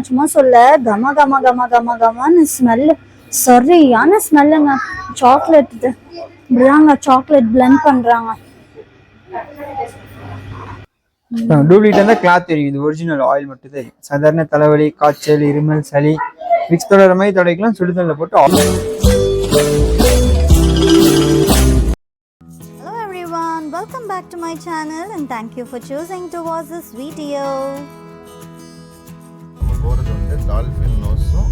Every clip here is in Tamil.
சும்மா சொல்ல கம கம கம கம கமன்னு ஸ்மெல்லு, சரியான ஸ்மெல்லுங்க. சாக்லேட் இப்படிதாங்க சாக்லேட் பிளெண்ட் பண்றாங்க. டூப்ளிகேட் இருந்தால் கிளாத் தெரியும், இது ஒரிஜினல் ஆயில் மட்டும் தெரியும். சாதாரண தலைவலி, காய்ச்சல், இருமல், சளி மிக்ஸ் தொடர மாதிரி தொடக்கலாம். சுடுதலில் போட்டு Hello everyone, welcome back to my channel and thank you for choosing to watch this video. போறது வந்து டால்ஃபின் நோஸும்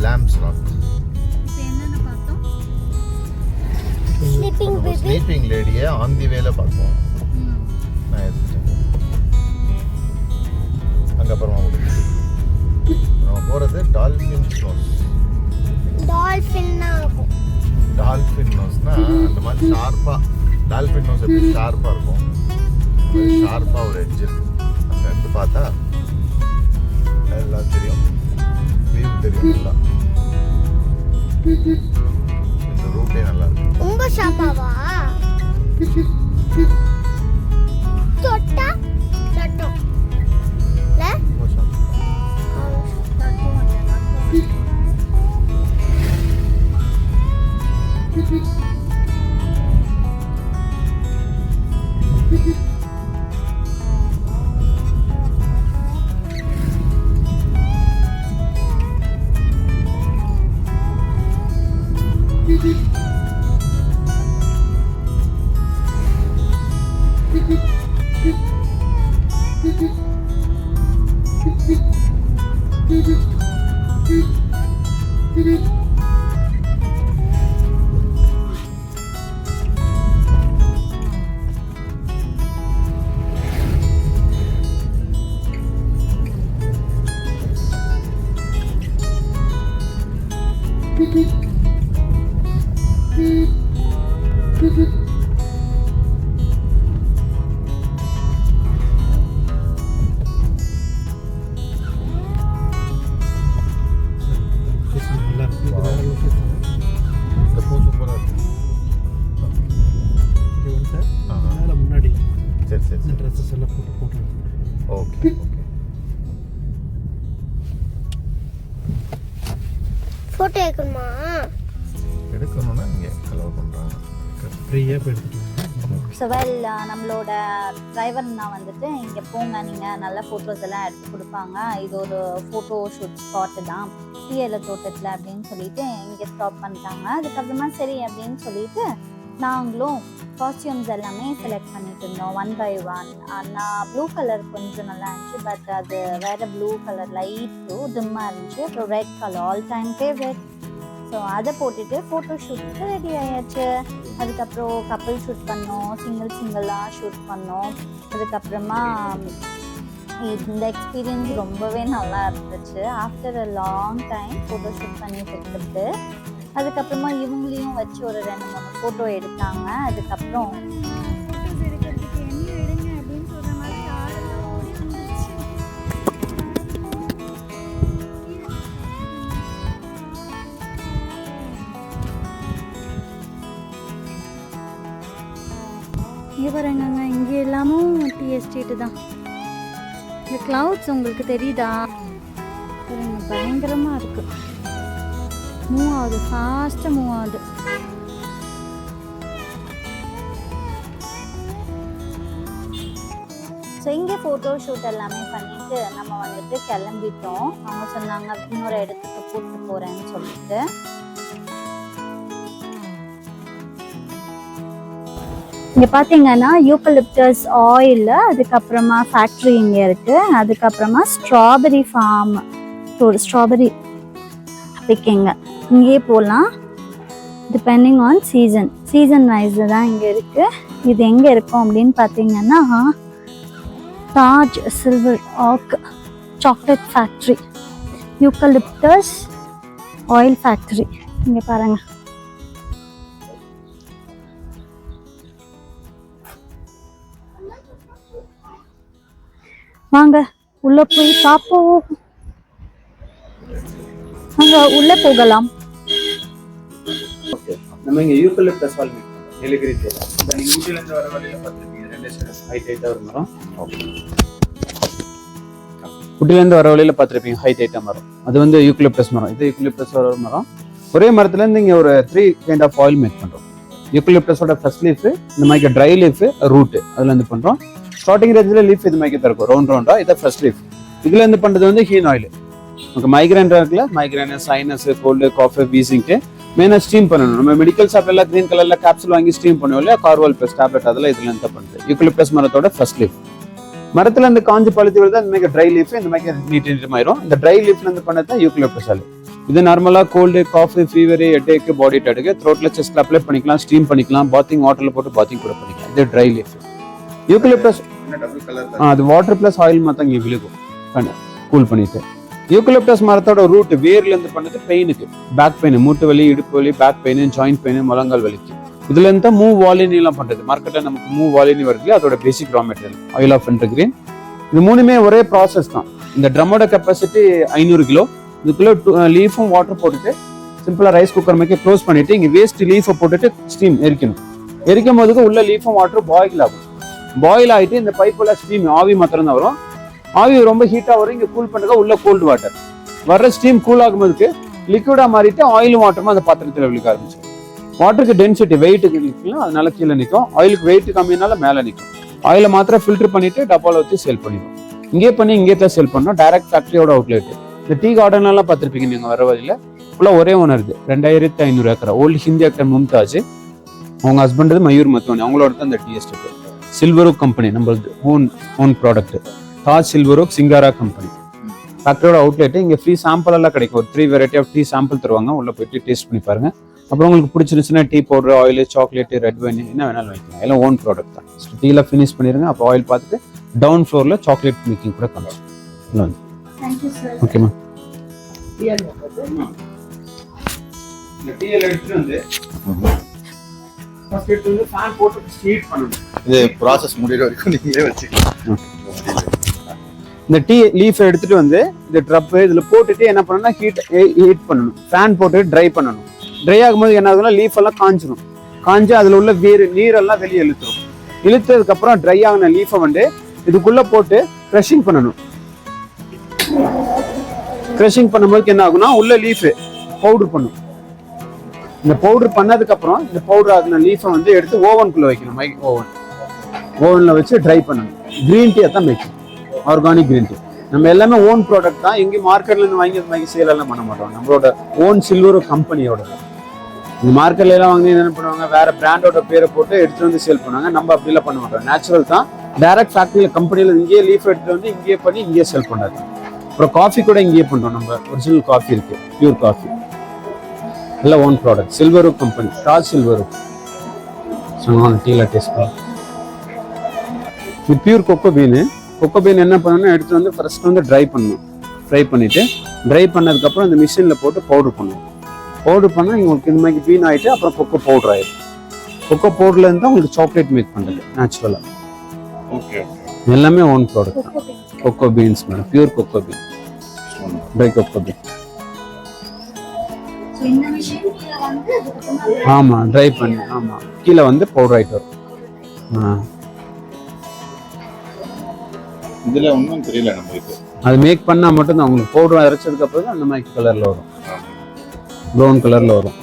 லாம்ப்ஸ் ராக். இப்போ என்னென்ன பார்த்தோம்? ஸ்லீப்பிங் லேடியை ஆன் தி வேல பார்த்தோம். நான் எடுத்துட்டேன் அங்கே அப்புறமா முடியும். நம்ம போகிறது டால்ஃபின் நோஸ். டால்ஃபின் நோஸ்னா அந்த மாதிரி ஷார்ப்பாக, டால்ஃபின் நோஸ் எப்படி ஷார்ப்பாக இருக்கும், ஷார்ப்பாக ஒரு எட்ஜ் இருக்கு. அங்கே எடுத்து பார்த்தா எல்லாம் தெரியும், வியூ தெரியும் நல்லா. இந்த ரூட்டே நல்லா இருக்கு. ரொம்ப ஷார்ப்பாவா? தொட்டா தட்டும் ல ரொம்ப ஷார்ப். போட்டோ எடுக்கணும்னா இங்கே அலோவ் பண்ணுறாங்க, ஃப்ரீயாக எடுத்துக்கலாம். ஸோ நம்மளோட டிரைவர்னா வந்துட்டு இங்கே போங்க, நீங்கள் நல்ல ஃபோட்டோஸ் எல்லாம் எடுத்து கொடுப்பாங்க, இது ஒரு ஃபோட்டோ ஷூட் ஸ்பாட்டு தான் டிஏல தோட்டத்தில் அப்படின்னு சொல்லிட்டு இங்கே ஸ்டாப் பண்ணிட்டாங்க. அதுக்கப்புறமா சரி அப்படின்னு சொல்லிட்டு நாங்களும் காஸ்டியூம்ஸ் எல்லாமே செலக்ட் பண்ணிட்டு இருந்தோம் 1 by 1. நான் ப்ளூ கலர் கொஞ்சம் நல்லா இருந்துச்சு, பட் அது வேறு ப்ளூ கலர் லைட் ப்ளூ டிம்மாக இருந்துச்சு. அப்புறம் red colour all time favourite. So அதை போட்டுட்டு ஃபோட்டோ ஷூட்டுக்கு ரெடி ஆயாச்சு. அதுக்கப்புறம் கப்பல் ஷூட் பண்ணோம், சிங்கிளாக ஷூட் பண்ணோம். அதுக்கப்புறமா இந்த எக்ஸ்பீரியன்ஸ் ரொம்பவே நல்லா இருந்துச்சு. After a long time photo shoot பண்ணிட்டு இருக்கிறது. அதுக்கப்புறமா இவங்களையும் வச்சு ஒரு 2-3 ஃபோட்டோ எடுத்தாங்க. அதுக்கப்புறம் இங்கே பாருங்க, இங்கே எல்லாமும் டீ எஸ்டேட்டு தான். இந்த கிளவுட்ஸ் உங்களுக்கு தெரியுதா? பாருங்க, பயங்கரமாக இருக்குது. மூவ் ஆகுது, ஃபாஸ்ட்டாக மூவ் ஆகுது. ஸோ இங்கே ஃபோட்டோ ஷூட் எல்லாமே பண்ணிவிட்டு நம்ம வந்துட்டு கிளம்பிட்டோம். அவங்க சொன்னாங்க இன்னொரு இடத்துக்கு கூப்பிட்டு போகிறேன்னு சொல்லிட்டு. இங்கே பார்த்தீங்கன்னா யூக்கலிப்டஸ் ஆயில், அதுக்கப்புறமா ஃபேக்ட்ரி இங்கே இருக்குது. அதுக்கப்புறமா ஸ்ட்ராபெரி ஃபார்ம், ஸ்ட்ராபெரி பிக்கிங்க இங்கேயே போகலாம். டிபெண்டிங் ஆன் சீசன் வைஸ் தான் இங்கே இருக்குது. இது எங்கே இருக்கும் அப்படின்னு பார்த்தீங்கன்னா தாஜ் சில்வர் ஆக் chocolate factory, eucalyptus oil factory. இங்கே பாருங்கள். வாங்க உள்ள போய் பார்ப்போம். அங்க உள்ள போகலாம். நம்ம இங்க யூக்கலிப்டஸ் ஆயில் நீலகிரி தோட்டம். நீங்க ஊட்டில இருந்து வர வழியில பார்த்திருப்பீங்க, 2 சைடு ஹைட் ஹைட்டா ஒரு மரம். ஓகே. ஊட்டிலேருந்து வர வழியில் பார்த்துருப்பீங்க ஹைட் மரம், அது வந்து யூக்கலிப்டஸ் மரம். இது யூக்கலிப்டஸ் ஒரு மரம். ஒரே மரத்துலேருந்து இங்கே ஒரு 3 கைண்ட் ஆஃப் ஆயில் மேக் பண்ணுறோம். யூக்கலிப்டஸோட ஃபர்ஸ்ட் லீஃப், இந்த மாதிரி ட்ரை லீஃப், ரூட் அதுலேருந்து பண்ணுறோம். ஸ்டார்டிங் ரேஞ்சில் லீஃப் இது மாதிரி இருக்கும் ரவுண்டா. இதை ஃபர்ஸ்ட் லீஃப். இதுலேருந்து பண்ணுறது வந்து ஹீன் ஆயில். நமக்கு மைக்ரைன் இருக்குல்ல, மைக்ரைன், சைனஸ், கோல்டு, காஃபி, வீசிங்க்கு மெயினாக ஸ்டீம் பண்ணணும். நம்ம மெடிக்கல் ஷாப் எல்லாம் கிரீன் கலரில் கேப்சூல் வாங்கி ஸ்டீம் பண்ணுவோம் இல்லையா, கார்வால் ப்ளஸ் டேப்லெட், அதெல்லாம் இதுலேருந்து தான் பண்ணுறது. யூக்கலிப்டஸ் மரத்தோட ஃபர்ஸ்ட் லீஃப். மரத்துல இருந்து காஞ்சி பழுத்து விழுது இந்த மாதிரி ட்ரை லீஃப், இந்த மாதிரி நீட்டமாயிரும். இந்த ட்ரை லீஃப்ல இருந்து பண்ணதான் யூக்கலிப்டஸ் ஆயில். இது நார்மலா கோல்டு, காஃபி, ஃபீவர், ஹெட்டேக், பாடி டேட்டுக்கு த்ரோட்ல செஸ்ட்ல அப்ளை பண்ணிக்கலாம், ஸ்டீம் பண்ணிக்கலாம், பாத்திங் வாட்டர்ல போட்டு பாத்திங் கூட பண்ணிக்கலாம். இது ட்ரை லீஃப். யூக்கலிப்டஸ் அது வாட்டர் பிளஸ் ஆயில் மாத்தான் இங்க விழுகும் கூல் பண்ணிட்டு. யூக்கலிப்டஸ் மரத்தோட ரூட் வேர்ல இருந்து பண்ணது பெயினுக்கு, பேக் பெயின், மூட்டு வலி, இடுப்பு வலி, பேக் பெயின், ஜாயிண்ட் பெயின், முழங்கால் வலிக்கு. இதுல இருந்து தான் மூவ் வாலினி எல்லாம் பண்றது. மார்க்கெட்ல நமக்கு மூவ் வாலினி வருது, அதோட பேசிக் ரா மெட்டீரியல் ஆயில் ஆஃப் இன்டர்கிரீன். இது மூணுமே ஒரே ப்ராசஸ் தான். இந்த ட்ரம்மோட கெப்பாசிட்டி 500 கிலோ. இதுக்குள்ள லீஃபும் வாட்டர் போட்டுட்டு சிம்பிளா ரைஸ் குக்கர் மாதிரி க்ளோஸ் பண்ணிட்டு இங்க வேஸ்ட் லீஃபை போட்டுட்டு ஸ்டீம் எரிக்கணும். எரிக்கும் போதுக்கு உள்ள லீஃபும் வாட்டர் பாயில் ஆகும். பாயில் ஆகிட்டு இந்த பைப்புல ஸ்டீம் ஆவி மாத்திரம் தான் வரும். ஆவி ரொம்ப ஹீட்டா வரும். இங்க கூல் பண்ணுறது உள்ள கோல்டு வாட்டர் வர்ற ஸ்டீம் கூல் ஆகும்போதுக்கு லிக்விடா மாறிட்டு ஆயிலும் வாட்டரும் அந்த பாத்திரத்தில் விழுக்க ஆரம்பிச்சு. வாட்டருக்கு டென்சிட்டி வெயிட்டுக்கு நிற்கலாம், அதனால கீழே நிற்கும். ஆயிலுக்கு வெயிட் கம்மினால மேலே நிற்கும். ஆயிலை மாத்திரம் ஃபில்டர் பண்ணிட்டு டப்பால ஊற்றி சேல் பண்ணிடுவோம். இங்கே பண்ணி இங்கே தான் சேல் பண்ணோம். டைரக்ட் ஃபேக்டரியோட அவுட்லெட். இந்த டீ கார்டன் எல்லாம் பார்த்துருப்பீங்க நீங்க வர வழியில. ஃபுல்லாக ஒரே ஓனர் இது. 2500 acre. Old Hindi actor Mumtaz, அவங்க ஹஸ்பண்ட் மயூர் மத்தோனி, அவங்களோட தான் இந்த டீ எஸ்டேட். சில்வரூக் கம்பெனி நம்மளது own product. Taj Silver Oak Singara company. ஃபேக்டரியோட அவுட்லெட். இங்கே ஃப்ரீ சாம்பிள் எல்லாம் கிடைக்கும். ஒரு 3 வெரைட்டி ஆஃப் டீ சாம்பிள் தருவாங்க. உள்ள போயிட்டு டேஸ்ட் பண்ணி பாருங்க. அப்புறம் உங்களுக்கு பிடிச்சிருந்துச்சுன்னா tea powder, oil, chocolate, red wine என்ன வேணாலும் வைக்கலாம். எல்லாம் ஓன் ப்ராடக்ட் தான். டீல ஃபினிஷ் பண்ணிடுங்க. அப்போ ஆயில் பார்த்துட்டு டவுன் ஃப்ளோர்ல சாக்லேட் மேக்கிங் கூட காமிச்சிடும். ஓகேமா. இது ப்ராசஸ் முடிகிற வரைக்கும் நீங்களே வச்சுக்கலாம். இந்த டீ லீஃப் எடுத்துட்டு வந்து இந்த ட்ரப் இதுல போட்டுட்டு என்ன பண்ணணும்னா ஹீட் பண்ணணும். ஃபேன் போட்டு ட்ரை பண்ணணும். ட்ரை ஆகும்போது என்ன ஆகுதுன்னா லீஃப் எல்லாம் காஞ்சிடும். காஞ்சி அதுல உள்ள நீரெல்லாம் வெளியே இழுத்துரும். இழுத்ததுக்கு அப்புறம் ட்ரை ஆகின லீஃபை வந்து இதுக்குள்ள போட்டு க்ரஷிங் பண்ணணும். க்ரஷிங் பண்ணும்போது என்ன ஆகும்னா உள்ள லீஃப் பவுடர் பண்ணும். இந்த பவுடர் பண்ணதுக்கு அப்புறம் இந்த பவுடர் ஆகின லீஃபை வந்து எடுத்து ஓவனுக்குள்ள வைக்கணும். ஓவன்ல வச்சு ட்ரை பண்ணணும். கிரீன் டீ தான் மேக்கிங். Organic green tea. நம்ம எல்லாமே ஓன் ப்ராடக்ட் தான். எங்கேயும் மார்க்கெட்ல இருந்து வாங்கி சேல் எல்லாம் பண்ண மாட்டோம். நம்மளோட ஓன் சில்வர் கம்பெனியோட. இந்த மார்க்கெட்ல எல்லாம் வாங்கி என்ன பண்ணுவாங்க, வேற பிராண்டோட பேரை போட்டு எடுத்துட்டு வந்து சேல் பண்ணுவாங்க. நம்ம அப்படிலாம் பண்ண மாட்டோம். நேச்சுரல் தான். டைரக்ட் ஃபேக்டரியில கம்பெனியில இங்கேயே லீஃப் எடுத்துட்டு வந்து இங்கேயே பண்ணி இங்கேயே சேல் பண்ணாது. அப்புறம் காஃபி கூட இங்கேயே பண்றோம். நம்ம ஒரிஜினல் காஃபி இருக்கு, பியூர் காஃபி, எல்லாம் own product. Silveroak company, Taj Silveroak. டீல டேஸ்ட் பண்ணலாம். இது pure cocoa bean. Cocoa bean என்ன பண்ணணும்னா எடுத்து வந்து ஃபர்ஸ்ட் வந்து ட்ரை பண்ணணும். ஃப்ரை பண்ணிட்டு ட்ரை பண்ணதுக்கப்புறம் இந்த மிஷினில் போட்டு பவுடர் பண்ணுவோம். பவுடர் பண்ணால் உங்களுக்கு இந்த மாதிரி பீன் ஆகிட்டு அப்புறம் கொக்கோ பவுடர் ஆகிடும். கொக்கோ பவுடர்லேருந்து தான் உங்களுக்கு சாக்லேட் மேக் பண்ணுறது நேச்சுரலாக. ஓகே, எல்லாமே ஓன் ப்ராடக்ட் தான். Cocoa beans madam, pure cocoa bean, dry cocoa bean. ஆமாம், ட்ரை பண்ணி ஆமாம் கீழே வந்து பவுடர் ஆகிட்டு வரும். இதுல ஒன்றும் தெரியல நம்மளுக்கு. அது மேக் பண்ணால் மட்டும்தான் உங்களுக்கு பவுடர் அரைச்சதுக்கு அப்புறம் தான் அந்த மாதிரி கலரில் வரும், ப்ரௌன் கலரில் வரும்.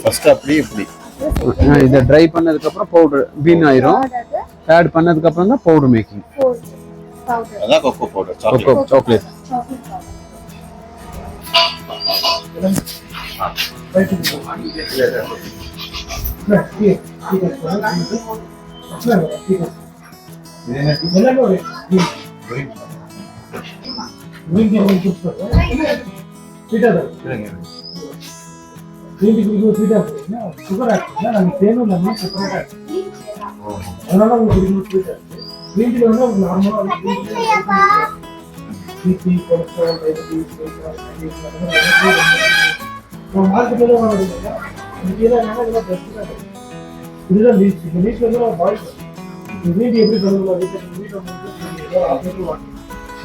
ஃபர்ஸ்ட் அப்படி இப்படி இதை ட்ரை பண்ணதுக்கப்புறம் பவுடர் பீன் ஆயிரும். ஆட் பண்ணதுக்கப்புறம் தான் பவுடர் மேக்கிங். அதான் கொக்கோ பவுடர், கொக்கோ சாக்லேட்.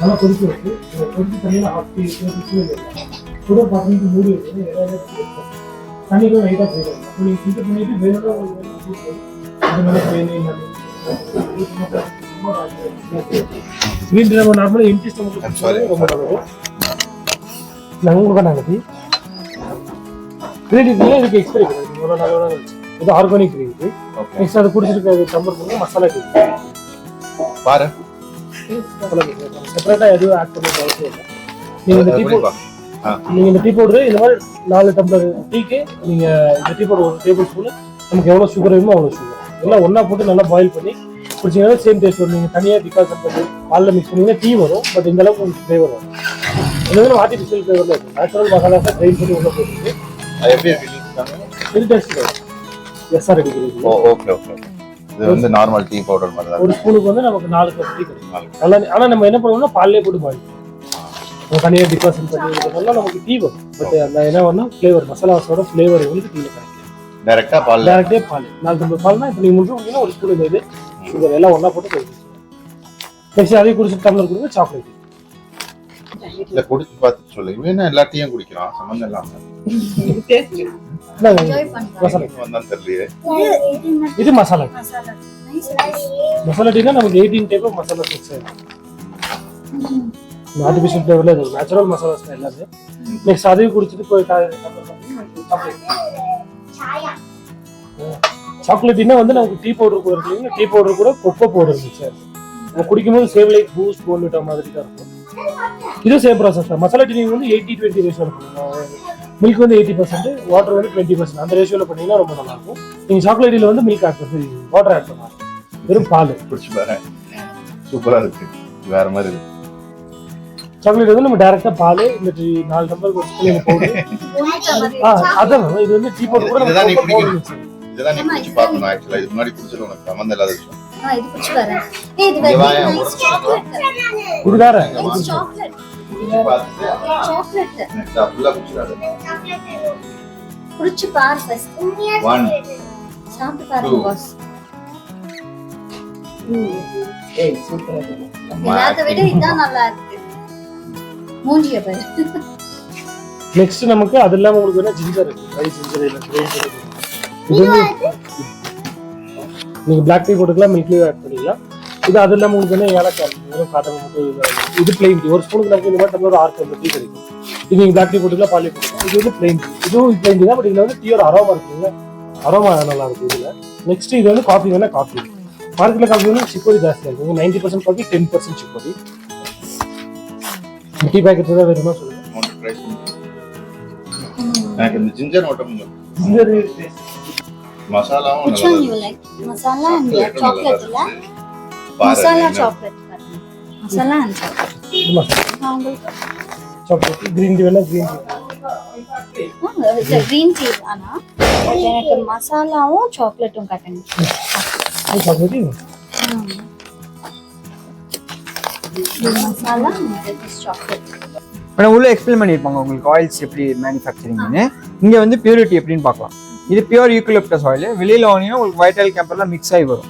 நல்லா கொதிக்க வச்சு கொதிச்சு தண்ணியில் ஆட்டி கூட பார்த்து மூடி வச்சு தண்ணிக்கும் லைட்டாக போயிடும். நீங்கள் ஃபில்டர் பண்ணிட்டு வேணும்னா உங்களுக்கு அந்த மாதிரி கிரீன் டீ நம்ம நார்மலா எம்டி ஸ்டமக்ல I'm sorry. ரொம்ப நல்லது. நான் உங்களுக்கு நல்லது. கிரீன் டீ இதுக்கு எக்ஸ்பைரி கிடையாது. ஒரு நல்லதா இருக்கு. இது organic green tea. Okay. Next அது குடிச்சிருக்க டம்ளர் வந்து மசாலா டீ. பாரு செப்பரேட்டா எதுவும் ஆட் பண்ண அவசியம் இல்லை. நீங்க இந்த டீ குடிப்பா. நீங்க இந்த டீ பவுடர் இந்த மாதிரி 4 டம்ளர் டீக்கு நீங்க இந்த டீ பவுடர் 1 டேபிள் ஸ்பூன் நமக்கு எவ்வளவு சுகர் வேணுமோ அவ்வளவு சுகர் எல்லாம் ஒண்ணா போட்டு நல்லா பாயில் பண்ணி குடிச்சீங்கன்னா சேம் டேஸ்ட் வரும். நீங்க தனியா டிகாஷன் பண்ணி பால்ல மிக்ஸ் பண்ணீங்கன்னா டீ வரும். பட் இந்த அளவுக்கு உங்களுக்கு ஃப்ளேவர் வரும். இது வந்து ஆர்டிஃபிஷியல் ஃப்ளேவர்ல இருக்கு. நேச்சுரல் மசாலா ட்ரைன் பண்ணி உள்ள போட்டுருக்கு. அது எப்படி இருக்கு? இது டேஸ்ட் எஸ்ஆர் அடிக்கிறது. Okay okay. இது வந்து நார்மல் டீ பவுடர் மாதிரி தான். ஒரு ஸ்பூனுக்கு வந்து நமக்கு 4 கப் டீ கிடைக்கும். நல்லா ஆனா நம்ம என்ன பண்ணுவோம்னா பால்லே போட்டு பாயில் நம்ம தனியா டிகாஷன் பண்ணி இதெல்லாம் நமக்கு டீ வரும். பட் அந்த என்ன பண்ணா ஃப்ளேவர் மசாலாஸோட ஃப்ளேவர் உங்களுக்கு டீல கிடைக்கும். டைரக்டா பால். டைரக்டே பால் 4 டம்ளர் பால்னா இப்போ நீங்க முடிஞ்சா ஒரு ஸ்பூன் இது சுகர் எல்லாம் ஒண்ணா போட்டு போயிடுச்சு. நெக்ஸ்ட் அதே குடிச்சு டம்ளர் கொடுங்க சாக்லேட். இல்ல குடிச்சு பார்த்து சொல்லு. இவன் எல்லா டீயும் குடிக்கிறான் சம்பந்தம் இல்லாம. மசாலா வந்தான் தெரியலையே. இது மசாலா மசாலா டீனா நமக்கு 18 டைப் ஆஃப் மசாலா மிக்ஸ் ஆயிடும். ஆர்டிஃபிஷியல் ஃப்ளேவர்ல இது நேச்சுரல் மசாலாஸ் எல்லாமே. நெக்ஸ்ட் அதையும் குடிச்சிட்டு போய் சாக்லேட்னா வந்து நமக்கு டீ பவுடர் கூட இருக்கு. டீ பவுடர் கூட கொக்கோ பவுடர் மிக்ஸ் ஆயிடும். நம்ம குடிக்கும்போது சேம் லைக் பூஸ்ட் போன்விட்டா மாதிரி தான் இருக்கும். இது சேம் ப்ராசஸ் தான். மசாலா டீ வந்து 80-20 ரேஷியோல பண்ணுவோம். மில்க் வந்து 80%, வாட்டர் வந்து 20%. அந்த ரேஷியோல பண்ணீங்கன்னா ரொம்ப நல்லா இருக்கும். நீங்க சாக்லேட் டீல வந்து மில்க் ஆட் பண்ணி வாட்டர் ஆட் பண்ணலாம். வெறும் பால் குடிச்சு பாரு. சூப்பரா இருக்கு. வேற மாதிரி இருக்கு. சாக்லேட் வந்து நம்ம டைரக்டா பால் இந்த 4 டம்ளர் ஒரு ஸ்பூன் பவுடர். அதான் இது வந்து டீ பவுடர் கூட இதுதான் நீ நம்ம குடிக்கணும். இதெல்லாம் நீ குடிச்சு பார்க்கணும். ஆக்சுவலா இது முன்னாடி குடிச்சது உனக்கு சம்மந்தம் இல்லாத விஷயம். இது குடிச்சு பாரு. இது இங்க வாயா, ஒரு நைஸ் சாக்லேட். இது வேற நைஸ் சாக்லேட். குடிச்சு பார்த்துட்டு சாக்லேட். நெக்ஸ்ட் ஃபுல்லா குடிச்சிடாத. குடிச்சு பாரு ஃபர்ஸ்ட். 1 சாப்பிட்டு பாருங்க பாஸ். எல்லாத்த விட இதான் நல்லா இருக்கு. மூஞ்சிய பாரு. நெக்ஸ்ட் நமக்கு அது இல்லாம உங்களுக்கு என்ன ஜிஞ்சர் இருக்கு. ட்ரை ஜிஞ்சர் இல்ல கிரீன் டீ. இது நீங்க black டீ போட்டுக்கலாம், மில்க் ஆட் பண்ணிக்கலாம். இது அது இல்லாம உங்களுக்கு என்ன ஏலக்காய் வெறும் காட்டன் மட்டும். இது பிளைன் டீ. ஒரு ஸ்பூனுக்கு நமக்கு இந்த மாதிரி டம்ளர் 6 டம்ளர் டீ கிடைக்கும். இது நீங்க black டீ போட்டுக்கலாம், பால் போட்டுக்கலாம். இது வந்து பிளைன் டீ. இதுவும் பிளைன் டீ தான். பட் இதுல வந்து டீயோட அரோமா இருக்குங்க. அரோமா நல்லா இருக்கும் இதுல. நெக்ஸ்ட் இது வந்து காஃபி வேணா காஃபி. மார்க்கெட்ல காஃபி வந்து சிக்கோரி ஜாஸ்தியா இருக்கும். 90% காஃபி 10% சிக்கோரி. டீ பேக்கெட் தான் வேணுமா சொல்லுங்க. எனக்கு இந்த ஜிஞ்சர் ஓட்டம் ஜிஞ்சர் மசாலாவும் Which one you like? Masala and chocolate இல்ல? Masala chocolate. Masala and chocolate. Masala உங்களுக்கு சாக்லேட் கிரீன் டீ வேணா கிரீன் டீ. இது green tea ஆனா எனக்கு மசாலாவும் சாக்லேட்டும் காட்டுங்க. சாக்லேட் இது மசாலா இது சாக்லேட். ஆனால் உள்ள எக்ஸ்பிளைன் பண்ணியிருப்பாங்க உங்களுக்கு ஆயில்ஸ் எப்படி மேனுஃபேக்சரிங்னு. இங்கே வந்து பியூரிட்டி எப்படின்னு பார்க்கலாம். இது பியூர் யூக்கலிப்டஸ் ஆயில். வெளியில் வாங்கினா உங்களுக்கு வைட்டைல் கேம்பர்லாம் மிக்ஸ் ஆகி வரும்.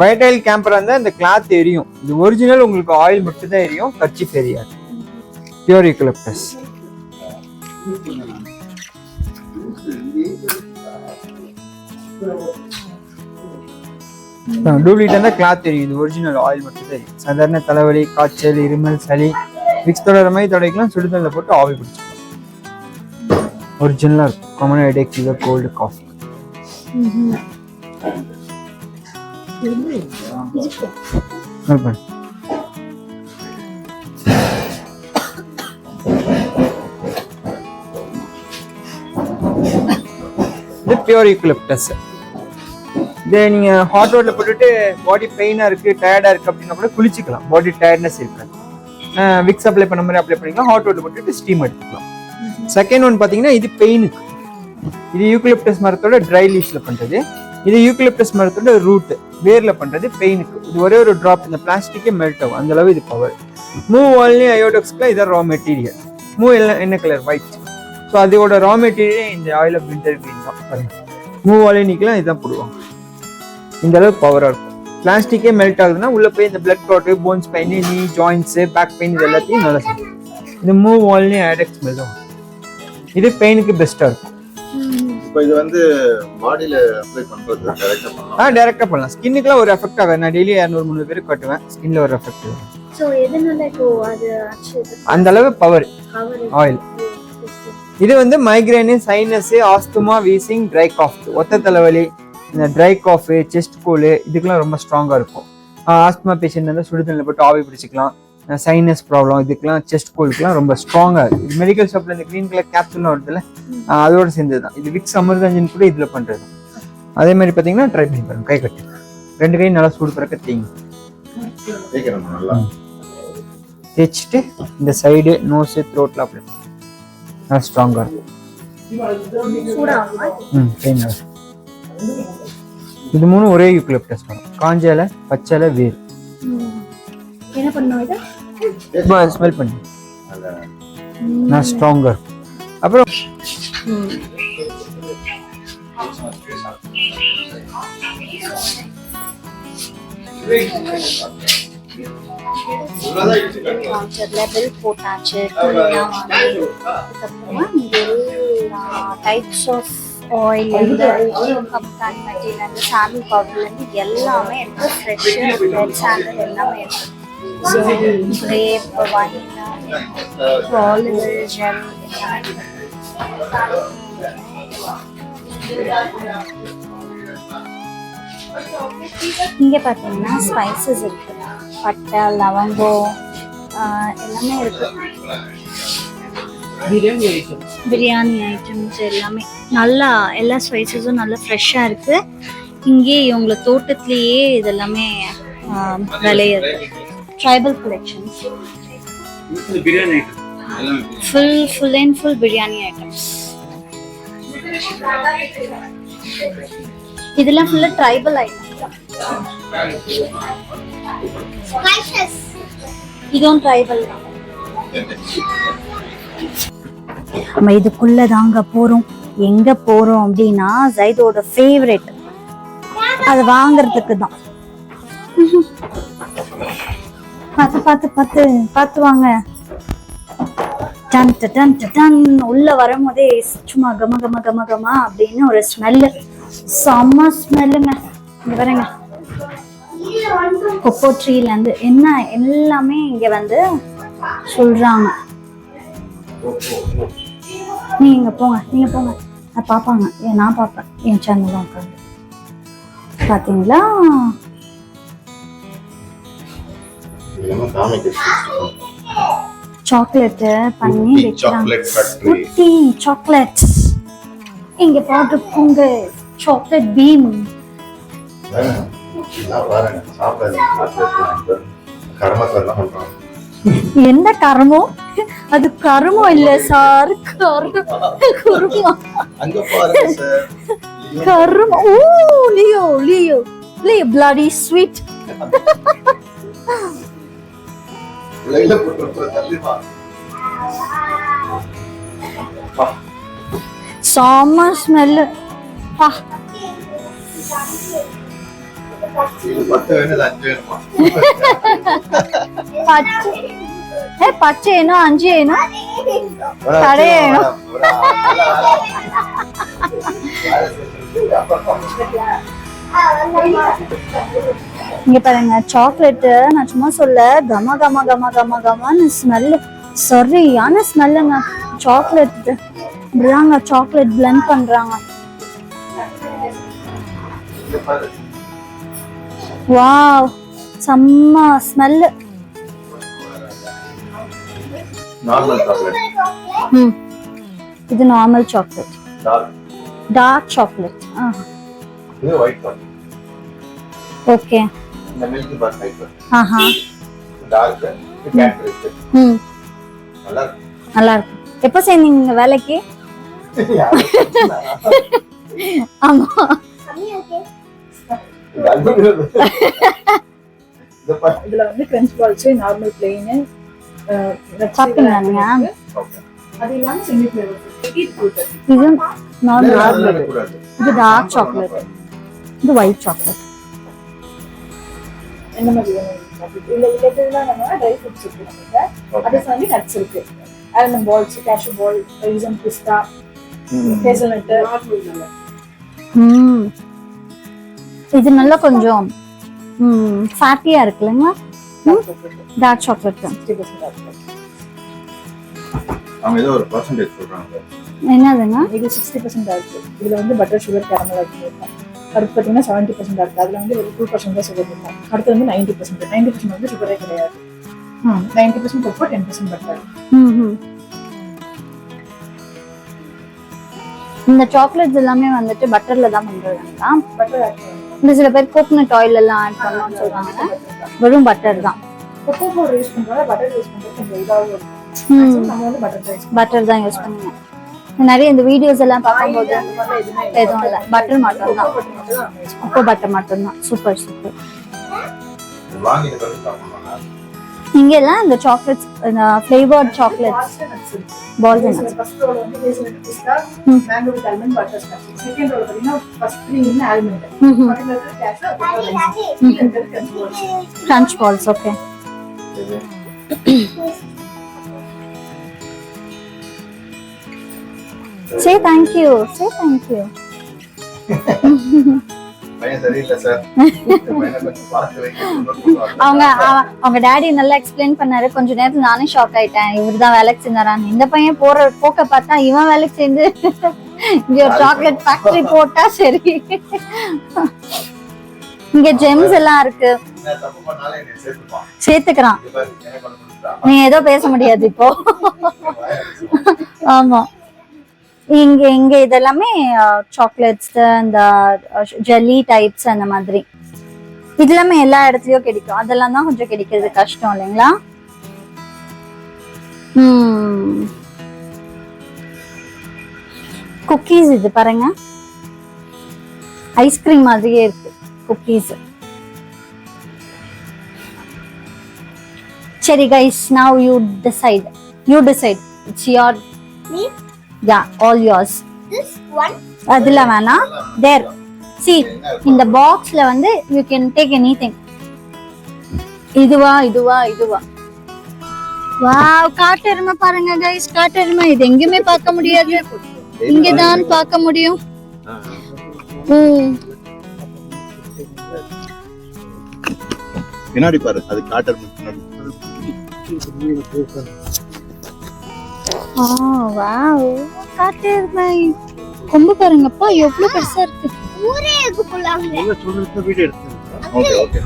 வைட்டைல் கேம்பராக இருந்தால் இந்த கிளாத் எரியும். இது ஒரிஜினல் உங்களுக்கு ஆயில் மட்டும் தான் எரியும், கர்ச்சீஃப் எரியாது. Pure eucalyptus. டூப்ளிகேட் இருந்தால் கிளாத் எரியும். இது ஒரிஜினல் ஆயில் மட்டும் தான் எரியும். சாதாரண தலைவலி, காய்ச்சல், இருமல், சளி, விக்ஸ் தொடர மாதிரி தொடக்கலாம். சுடுதண்ணில் போட்டு ஆவி பிடிச்சிக்கலாம். ஒரிஜினலாக இருக்கும். Common headache, fever, cold, cough. இது பியூர் யூக்கலிப்டஸ். இதை நீங்கள் ஹாட் வாட்டரில் போட்டுட்டு பாடி பெயினாக இருக்குது, டயர்டாக இருக்குது அப்படின்னா கூட குளிச்சிக்கலாம். பாடி டயர்ட்னஸ் இருக்காது. விக்ஸ் அப்ளை பண்ண மாதிரி அப்ளை பண்ணிக்கலாம். ஹாட் வாட்டர் போட்டுட்டு ஸ்டீம் எடுத்துக்கலாம். செகண்ட் ஒன் பார்த்தீங்கன்னா இது பெயினுக்கு. இது யூக்கலிப்டஸ் மரத்தோட ட்ரை லீஃப்ல பண்ணுறது. இது யூக்கலிப்டஸ் மரத்தோட ரூட் வேர்ல பண்ணுறது பெயினுக்கு. இது ஒரே ஒரு ட்ராப் இந்த பிளாஸ்டிக்கே மெல்ட் ஆகும். அந்த அளவு இது பவர். மூவ் ஆயிலையும் அயோடெக்ஸ்க்குலாம் இதான் ரா மெட்டீரியல். மூவ் எல்லாம் என்ன கலர்? ஒயிட். ஸோ அதோட ரா மெட்டீரியல் இந்த ஆயில் ஆஃப் விண்டர் கிரீன் தான். பாருங்க, மூவ் ஆயிலையும் நிற்கலாம் இதுதான் போடுவாங்க. இந்த அளவுக்கு பவராக இருக்கும். பிளாஸ்டிக்கே மெல்ட் ஆகுதுன்னா உள்ள போய் இந்த பிளட் கிளாட், போன்ஸ் பெயின், நீ ஜாயின்ஸ், பேக் பெயின் இது எல்லாத்தையும் நல்லா செய்யும். இது மூவ் ஆயிலையும் அயோடெக்ஸ் மெல்ட் ஆகும். இது பெயினுக்கு பெஸ்ட்டாக இருக்கும். இப்போ இது வந்து பாடியில அப்ளை பண்றது டைரக்டா பண்ணலாம். டைரக்டா பண்ணலாம். ஸ்கின்னுக்குலாம் ஒரு எஃபெக்ட் ஆகாது. நான் டெய்லி 200-300 பேருக்கு கட்டுவேன். ஸ்கின்ல ஒரு எஃபெக்ட் ஆகும். ஸோ எதனால இப்போ அது ஆக்சுவலி அந்த அளவு பவர் கவர் ஆயில். இது வந்து migraine, sinus, asthma, wheezing, dry cough, ஒத்த தலைவலி, இந்த ட்ரை காஃப், செஸ்ட் கோலு இதுக்கெல்லாம் ரொம்ப ஸ்ட்ராங்கா இருக்கும். ஆஸ்துமா பேஷண்ட் வந்து சுடுதண்ணில் போட்டு ஆவி பிடிச்சிக்கலாம். சைனஸ் ப்ராப்ளம் இதுக்கெல்லாம், செஸ்ட் கோலுக்குலாம் ரொம்ப ஸ்ட்ராங்கா இருக்கு. இது மெடிக்கல் ஷாப்ல இந்த கிரீன் கலர் கேப்சூல்லாம் வருதுல்ல, அதோட சேர்ந்தது தான். இது விக்ஸ் அமிர்தஞ்சன் கூட இதுல பண்றது. அதே மாதிரி பாத்தீங்கன்னா ட்ரை பண்ணி பாருங்க. கை கட்டு 2 கை நல்லா சூடு பிறக்க தேங்க கேக்குறேன் நல்லா தேய்ச்சிட்டு இந்த சைடு நோஸ் த்ரோட்ல அப்ளை நல்லா ஸ்ட்ராங்கா இருக்கும். சூடாகுமா? தேங்க. இது 3 ஒரே யூக்கலிப்டஸ் வரும். காஞ்ச இலை, பச்சை இலை, வேர். என்ன பண்ணுவோம் இது? ஸ்மெல் பண்ணி நல்லா ஸ்ட்ராங்கா இருக்கும். அப்புறம் லெவல் போட்டாச்சு. அதுக்கப்புறமா டைப்ஸ் ஆஃப் ஆயில் கப்கான் மெட்டீரியல், சாமி பவுடர்லேருந்து எல்லாமே இருக்கு. ஃப்ரெஷ் ரெட் சாண்டல் எல்லாமே இருக்கு. So grape, wine, olive gel எல்லாமே இங்கே பார்த்தீங்கன்னா ஸ்பைசஸ் இருக்கு. பட்டை, லவங்கம் எல்லாமே இருக்கு. பிரியாணி ஐட்டம்ஸ் எல்லாமே நல்லா, எல்லா ஸ்பைசஸும் நல்லா ஃப்ரெஷ்ஷாக இருக்கு. இங்கே இவங்கள தோட்டத்திலேயே இதெல்லாமே விளையுது. Tribal collections, full and full biryani items. இதெல்லாம் ஃபுல்லா ட்ரைபல் ஐட்டம்ஸ். இதுவும் ட்ரைபல். நம்ம இதுக்குள்ள தாங்க போறோம். எங்க போறோம் அப்படின்னா ஜைதோட ஃபேவரட், அது வாங்குறதுக்கு தான். பார்த்து பார்த்து பார்த்து பார்த்து வாங்க. Done done done. உள்ள வரும்போதே சும்மா கம கம கம கமா அப்படின்னு ஒரு ஸ்மெல்லு, செம்ம ஸ்மெல்லுங்க. இங்க பாருங்க, கொக்கோ ட்ரீல இருந்து என்ன எல்லாமே இங்க வந்து சொல்றாங்க. நீங்க போங்க, நீங்க போங்க. நான் பாப்பாங்க, நான் பாப்பேன் என் சேனல் தான் உட்காந்து. பாத்தீங்களா? சாக்லேட் பண்ணி வைக்கிறாங்க. குட்டி சாக்லேட் இங்க போட்டு போங்க. சாக்லேட் பீம் என்ன கருமம்? அது கருமம் இல்ல சார், கருமம். கருமம். Oh Leo Leo Leo bloody sweet. செம்ம ஸ்மெல்லு. பச்சை ஏனோ 5 ஏனோ கடை ஏனோ. இங்க பாருங்க சாக்லேட். நான் சும்மா சொல்ல, கம கம கம கம கமான்னு ஸ்மெல்லு, சரியான ஸ்மெல்லுங்க. சாக்லேட் இப்படிதாங்க சாக்லேட் பிளெண்ட் பண்றாங்க. வாவ், செம்ம ஸ்மெல்லு. இது normal chocolate, dark chocolate. Okay. இந்த மில்க் பார் டைப். ஆஹா. டார்க் கேட்ரிக். நல்லா இருக்கு. நல்லா இருக்கு. எப்போ சேர்ந்தீங்க வேலைக்கு? ஆமா. இதுல வந்து கிரன்ச் பால்ஸ், நார்மல் பிளெயின் சாப்பிட்டீங்களா நீங்க? அது இல்லாம செமி ஃபிளேவர். இது நார்மல், இது டார்க் சாக்லேட், இது ஒயிட் சாக்லேட். என்ன மாதிரி இல்ல இதெல்லாம் நம்ம ட்ரை ஃப்ரூட்ஸ் இருக்கு நமக்கு. அது வந்து நட்ஸ் இருக்கு. ஆல்மண்ட் பால்ஸ், கேஷ்யூ பால், ரைசன், பிஸ்தா, ஹேசல்நட் இது நல்லா கொஞ்சம் ஃபேட்டியா இருக்கு இல்லைங்களா? டார்க் சாக்லேட் தான். 60% அவங்க ஏதோ ஒரு பர்சன்டேஜ் சொல்றாங்க. என்னதுங்க? இது 60% இருக்கு. இதுல வந்து பட்டர் சுகர் கேரமல் இருக்கும். அடுத்து பார்த்தீங்கன்னா 70% இருக்கு. அதுல வந்து ஒரு 2% தான் சுகர் இருக்கும். அடுத்து வந்து 90% வந்து சுகரே கிடையாது. 90% கொக்கோ, 10% பட்டர். இந்த சாக்லேட்ஸ் எல்லாமே வந்துட்டு பட்டர்ல தான் பண்றாங்களா? பட்டர் ஆட் பண்ணுவோம். இந்த சில பேர் கோகனட் ஆயில் எல்லாம் ஆட் பண்ணணும்னு சொல்றாங்க. வெறும் பட்டர் தான். கொக்கோ பவுடர் யூஸ் பண்றோம், பட்டர் யூஸ் பண்றது கொஞ்சம் இதாகவும் இருக்கும். நம்ம வந்து பட்டர் தான் யூஸ் பண்ணுங்க. நிறைய இந்த வீடியோஸ் எல்லாம் பார்க்கும்போது எதுவும் இல்லை, பட்டர் மட்டும் தான். கொக்கோ பட்டர் மட்டும் தான். Super super. வாங்கி சாப்பிடுவாங்க. இங்க எல்லாம் இந்த சாக்லேட்ஸ், இந்த ஃப்ளேவர்ட் சாக்லேட்ஸ் பால்ஸ் ஃபர்ஸ்ட் ரோல வந்து ஹேசல்நட் பிஸ்தா, mango with almond, butterscotch. Second ரோல பாத்தீங்கன்னா ஃபர்ஸ்ட் 3 வந்து ஆல்மண்ட். பக்கத்துல இருக்கிற கேஷ்யூ, அப்புறம் crunch balls. Okay. Say thank you. Say thank you. பையன் சரியில்லை சார். பையனை கொஞ்சம் பார்த்து வைக்கணும். அவங்க டாடி நல்லா எக்ஸ்பிளைன் பண்ணாரு. கொஞ்ச நேரத்துல நானே ஷாக் ஆயிட்டேன். இவர்தான் வேலைக்கு சேர்ந்தாரான்னு. இந்த பையன் போற போக்க பார்த்தா இவன் வேலைக்கு சேர்ந்து இங்க ஒரு சாக்லேட் ஃபேக்டரி போட்டா சரி. இங்க ஜெம்ஸ் எல்லாம் இருக்கு. என்ன தப்பு பண்ணாலும் என்னை சேர்த்துப்பான். சேர்த்துக்கிறான். எனக்கு ஒண்ணு கொடுத்துட்டான். நீ ஏதோ பேச முடியாது இப்போ. ஆமா. இங்க இதெல்லாமே சாக்லேட்ஸ், இந்த ஜெல்லி டைப்ஸ் அந்த மாதிரி இது எல்லாமே எல்லா இடத்துலயும் கிடைக்கும். அதெல்லாம் தான் கொஞ்சம் கிடைக்கிறது கஷ்டம் இல்லைங்களா? குக்கீஸ் இது பாருங்க, ஐஸ்கிரீம் மாதிரியே இருக்கு குக்கீஸ். சரி guys, now you decide. It's your yeah, all yours. This one. அதுல வேணா there. See, இந்த பாக்ஸ்ல வந்து you can take anything. இதுவா வாவ், காட்டெருமை பாருங்க கைஸ், காட்டெருமை. இது எங்கேயுமே பார்க்க முடியாது, இங்கதான் பார்க்க முடியும். பின்னாடி பாரு, அது காட்டர் பின்னாடி. வாவ், காட்டெருமை கொம்பு பாருங்கப்பா, எவ்வளவு பெருசா இருக்கு. ஊரே இருக்கு போலாங்க. நீங்க சொல்றது வீடியோ எடுத்து. Okay okay.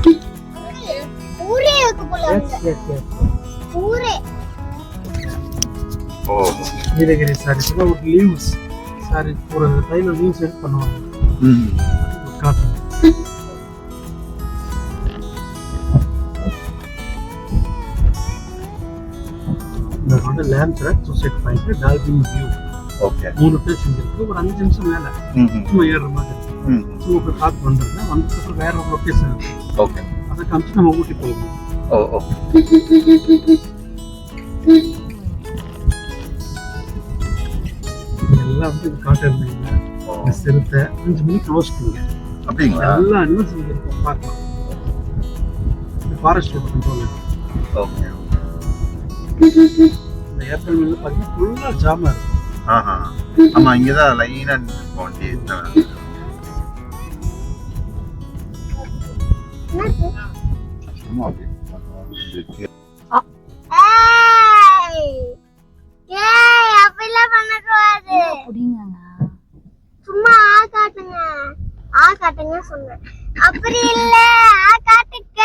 ஊரே இருக்கு போலாங்க. ஊரே. ஓ நீலகிரி சாரீஸ் ஒரு லீவ்ஸ் சாரி, ஒரு டைல லீவ்ஸ் எடுத்து பண்ணுவாங்க. காட்டன். இந்த வந்து land track suicide point dolphin view. Okay. 3 place இருக்கு. ஒரு 5 நிமிஷம் மேல சும்மா ஏறுற மாதிரி. சும்மா போய் பார்த்து வந்துருங்க. வந்ததுக்கு வேற ஒரு லொகேஷன் இருக்கு. ஓகே. அதை காமிச்சு நம்ம ஊட்டி போகணும். ஓ ஓகே. எல்லாம் வந்து காட்டன் இந்த சிறுத்தை 5 மணிக்கு க்ளோஸ் பண்ணுங்க. அப்படிங்களா? எல்லா அனிமல்ஸ் இங்க இருக்கும், பார்க்கலாம். இந்த ஃபாரஸ்ட் கண்ட்ரோல் இருக்கு. ஓகே. இந்த ஏப்ரல் மேல பார்த்தீங்கன்னா ஃபுல்லா ஜாமா இருக்கும். ஆஹா. ஆமா, இங்கதான் லைனா போண்டி. ஏய், அப்படிலாம் பண்ணக்கூடாது. சும்மா ஆ காட்டுங்க சொன்னேன். அப்படி இல்ல, ஆ காட்டுங்க.